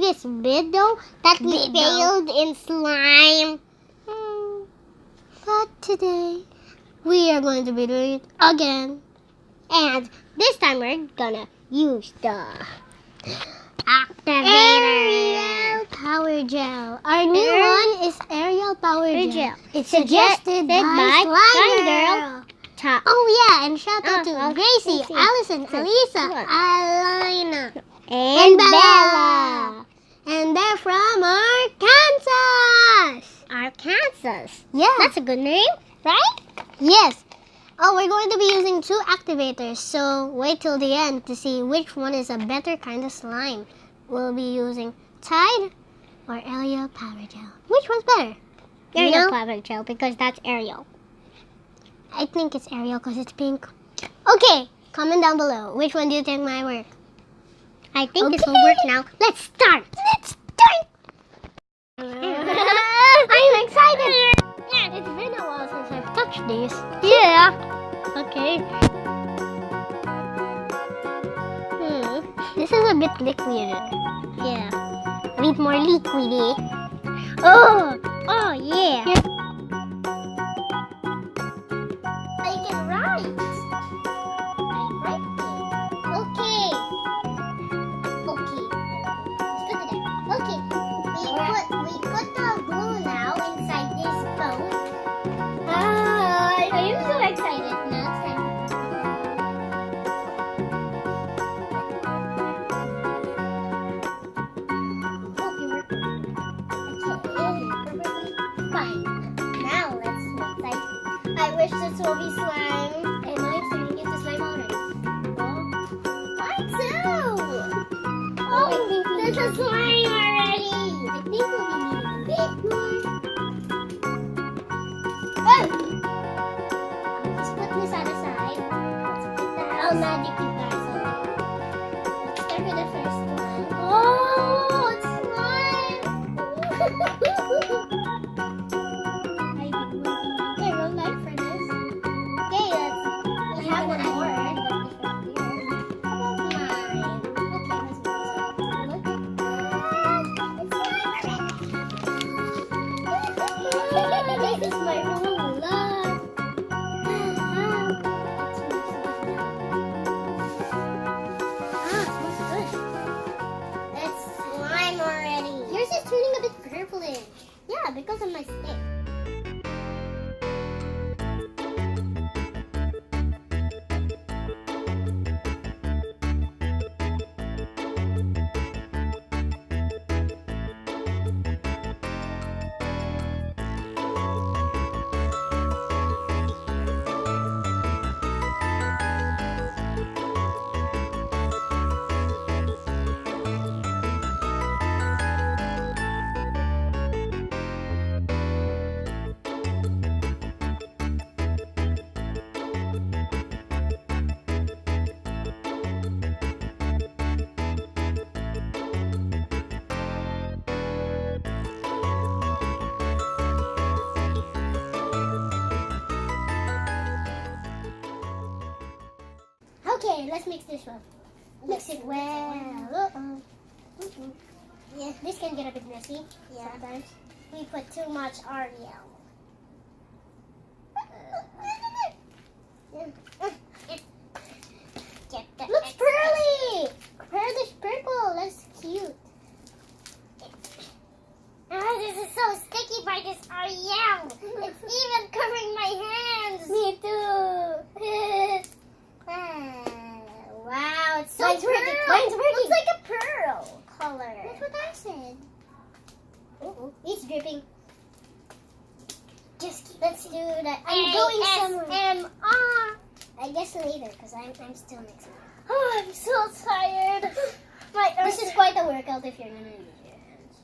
this video that we failed in slime. But today, we are going to be doing it again. And this time we're gonna use the Ariel Power Gel. Our new one is Ariel Power Gel. It's suggested by Slime Girl. Oh yeah, and shout out to Gracie, Allison, Alisa, Alina, and Bella. And they're from Arkansas. Arkansas? Yeah. That's a good name, right? Yes. Oh, we're going to be using 2 activators, so wait till the end to see which one is a better kind of slime. We'll be using Tide or Ariel Power Gel. Which one's better? Ariel Power Gel, because that's Ariel. I think it's Ariel because it's pink. Okay, comment down below. Which one do you think might work? I think this will work now. Let's start! Let's start! I'm excited! Yeah, it's been a while since I've touched these. Yeah. Okay. This is a bit liquidy. Yeah. A bit more liquidy. Oh yeah. I can write. Okay. We put the glue now inside this phone. I'm so excited. Now it's time. Fine. Now let's make slime. I wish this will be slime. And mine's turning into slime already. Mine too! Oh, there's a slime already! I think we'll be needing a bit more. Let's put this on the side. Let's put that. I'll magic you guys on. Let's start with the first one. Oh, it's slime! Okay, roll light for this. Okay, we have one more. This is my ruler. Smells good. It's slime already. Yours is turning a bit purplish. Yeah, because of my stick. Okay, let's mix this one. Mix it well. Yeah, this can get a bit messy. Yeah. Sometimes we put too much Ariel. Looks pearly. Pearlish purple. That's cute. This is so sticky by this Ariel. It's even covering my hands. Me too. Wow, it's so pearl. Mine's working. Looks like a pearl color. That's what I said. It's dripping. Let's do that. I'm going somewhere. I guess later, because I'm still mixing. Oh, I'm so tired. This is quite a workout if you're gonna use your hands.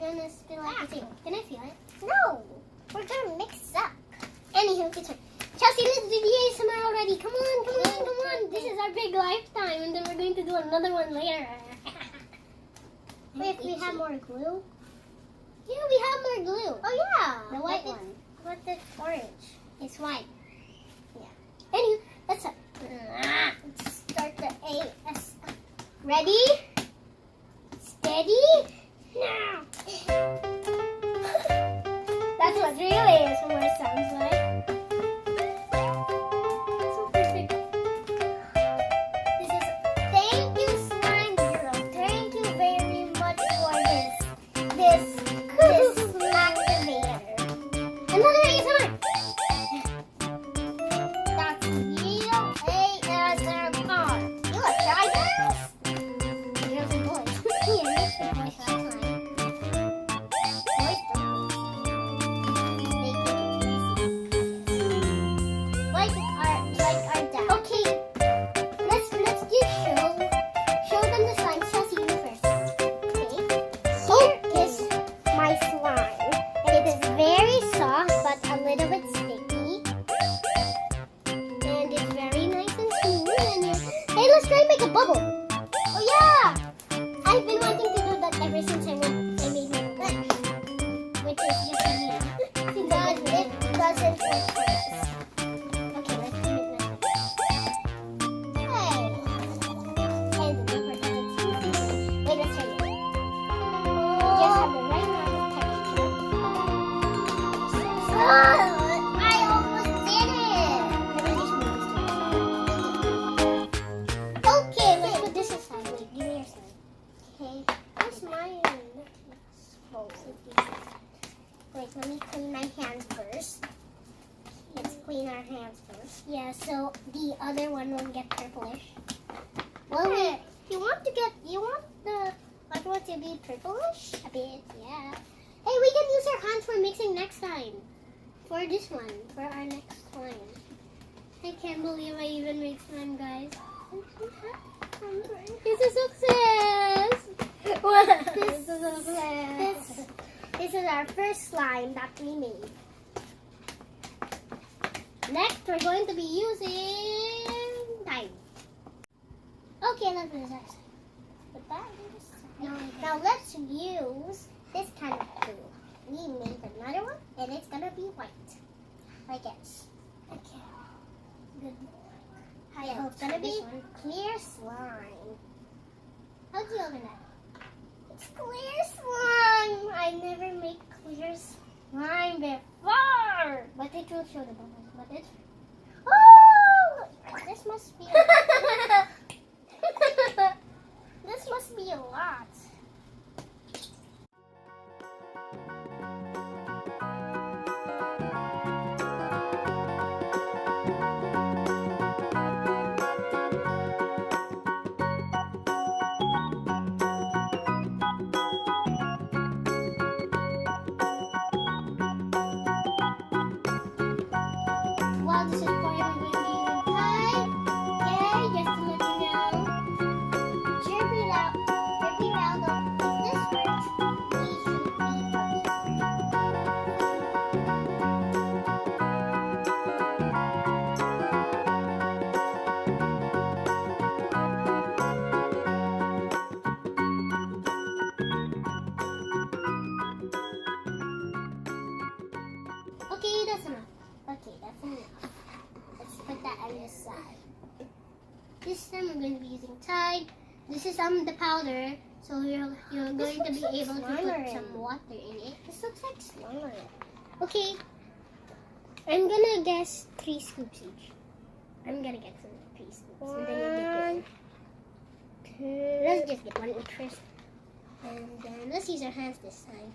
gonna spill everything. Can I feel it? No! We're gonna mix up. Anywho, it's her. Chelsea, let's do the ASMR already. Come on, come on, come on. This is our big lifetime, and then we're going to do another one later. Wait, we have more glue? Yeah, we have more glue. Oh, yeah. The white one. What's it orange? It's white. Yeah. Anyway, let's start the AS. Ready? Steady? Now. That's what really ASMR sounds like. So perfect. This is thank you, slime girl. Thank you very much for this activator. Another ASMR. That's real ASMR. You want to try this? Girls and boys. Yeah, mix the boys last time. Boys don't. They get like our dad. Okay, let's just show them the slime. Chelsea, you first. Okay. Here is my slime. It is very soft but a little bit sticky. And it's very nice and smooth. And hey, let's try and make a bubble. Oh yeah! I've been wanting to do that ever since I made my lunch. Which is just me. Because it doesn't work for us. Okay, let's do it now. Hey! And the number doesn't seem. Wait, let's try it. Just have the right amount of texture. I almost did it! Let me just move this. Okay, let's put this aside. Wait, give me your side. Okay, where's mine? Wait, let me clean my hands first. Let's clean our hands first. Yeah, so the other one won't get purplish. Well, you want the other one to be purplish? A bit, yeah. Hey, we can use our hands for mixing next time. For this one, for our next slime. I can't believe I even made slime, guys. It's a success! This is our first slime that we made. Next, we're going to be using time. Okay, let's do this. Put that on this side. Now let's use this kind of glue. We made another one, and it's gonna be white, like this. Okay. Good. I hope it's gonna be clear slime. How do you open that? It's clear slime. I never made clear slime before. But it will show the bubbles. But it's this must be. This must be a lot. Wow, this is part of the pie. Yay, just to let you know. Jerry Raldo, if this works, we should be puppy. Okay, that's enough. Okay, that's enough. Let's put that on this side. This time we're going to be using Tide. This is the powder, so you're going to be able to put some water in it. This looks like slime. Okay, I'm gonna guess 3 scoops each. I'm gonna get 3 scoops, and then you get 2. Let's just get 1 each first, and then let's use our hands this time.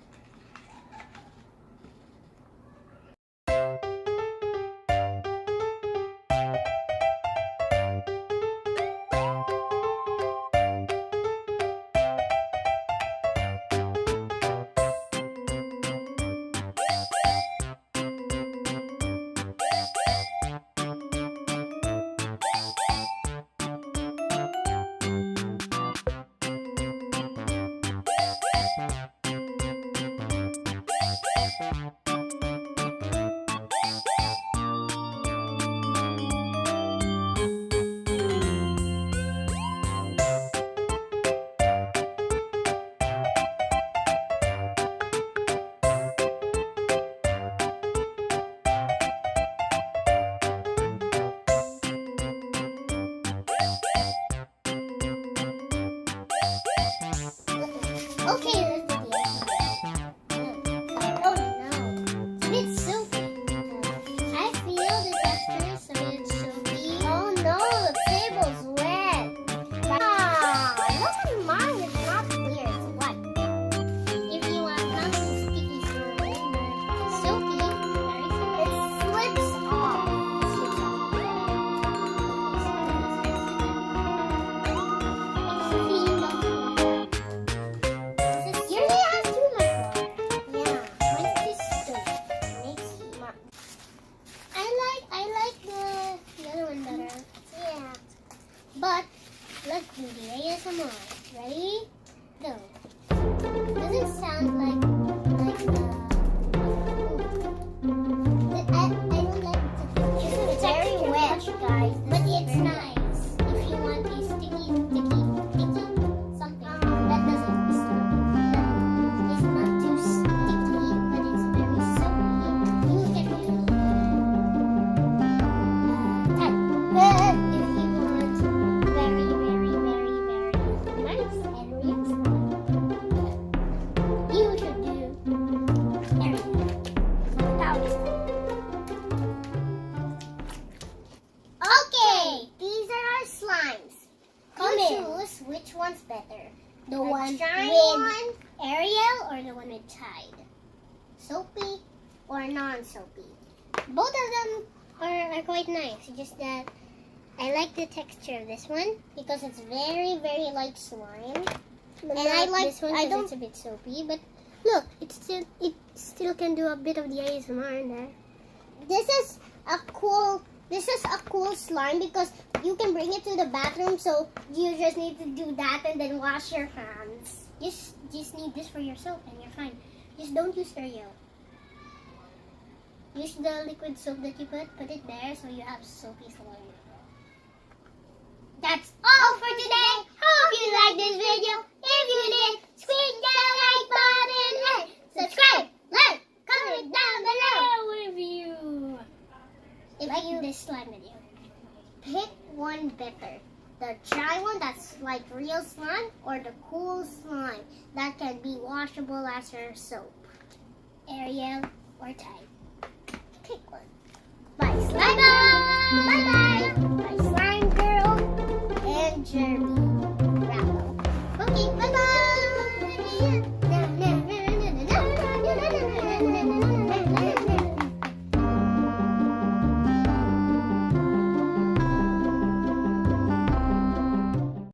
with Tide. Soapy or non-soapy. Both of them are quite nice. Just that I like the texture of this one because it's very, very like slime. And I like this one because it's a bit soapy. But look, it still can do a bit of the ASMR in there. This is a cool slime because you can bring it to the bathroom, so you just need to do that and then wash your hands. Just need this for your soap and you're fine. Just don't use Ariel. Use the liquid soap that you put it there so you have soapy slime. That's all for today. Hope you liked this video. If you did, squeeze that like button and subscribe, like, comment down below if you like this slime video. Pick one better. The dry one that's like real slime or the cool slime that can be washable as your soap. Ariel or Tide. Pick one. Bye slime. Bye bye. Bye slime girl and Jeremy.